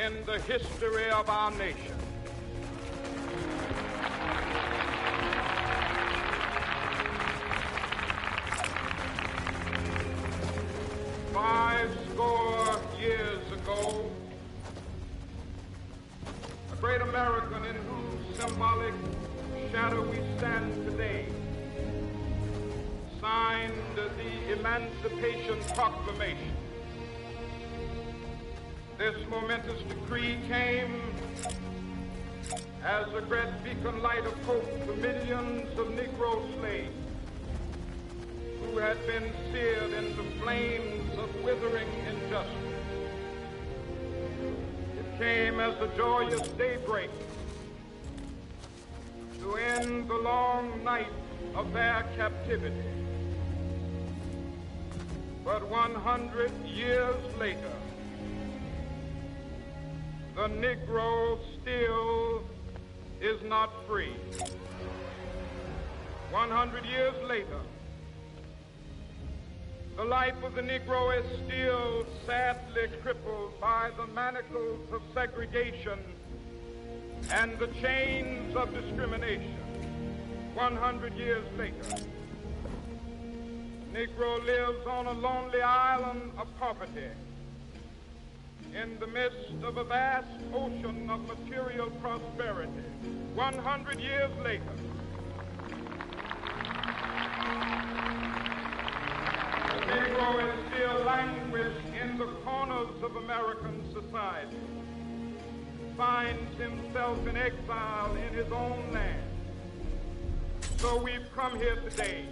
in the history of our nation. Years ago, a great American in whose symbolic shadow we stand today signed the Emancipation Proclamation. This momentous decree came as a great beacon light of hope to millions of Negro slaves who had been seared in the flames of withering injustice. It came as a joyous daybreak to end the long night of their captivity. But 100 years later, the Negro still is not free. 100 years later, the life of the Negro is still sadly crippled by the manacles of segregation and the chains of discrimination. 100 years later, Negro lives on a lonely island of poverty in the midst of a vast ocean of material prosperity. 100 years later, the Negro is still languished in the corners of American society, finds himself in exile in his own land. So we've come here today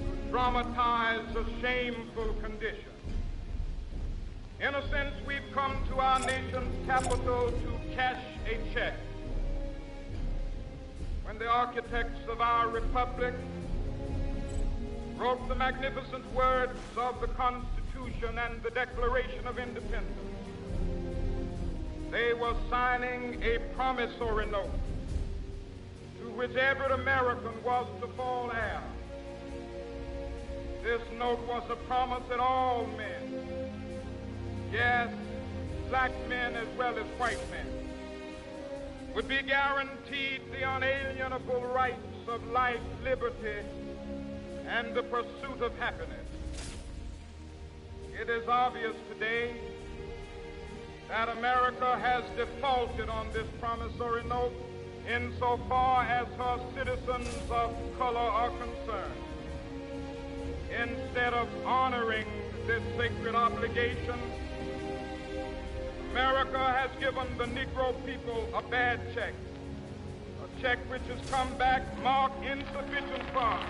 to dramatize a shameful condition. In a sense, we've come to our nation's capital to cash a check. When the architects of our republic wrote the magnificent words of the Constitution and the Declaration of Independence, they were signing a promissory note to which every American was to fall heir. This note was a promise that all men, yes, black men as well as white men, would be guaranteed the unalienable rights of life, liberty, and the pursuit of happiness. It is obvious today that America has defaulted on this promissory note insofar as her citizens of color are concerned. Instead of honoring this sacred obligation, America has given the Negro people a bad check, a check which has come back marked insufficient funds.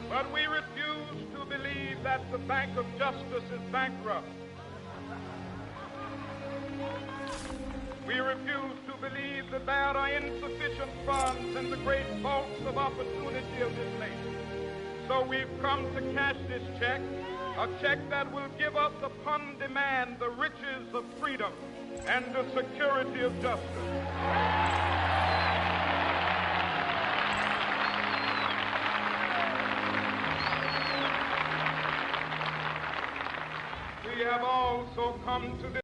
But we refuse to believe that the Bank of Justice is bankrupt. We refuse to believe that there are insufficient funds in the great vaults of opportunity of this nation. So we've come to cash this check, a check that will give us upon demand the riches of freedom and the security of justice. We have also come to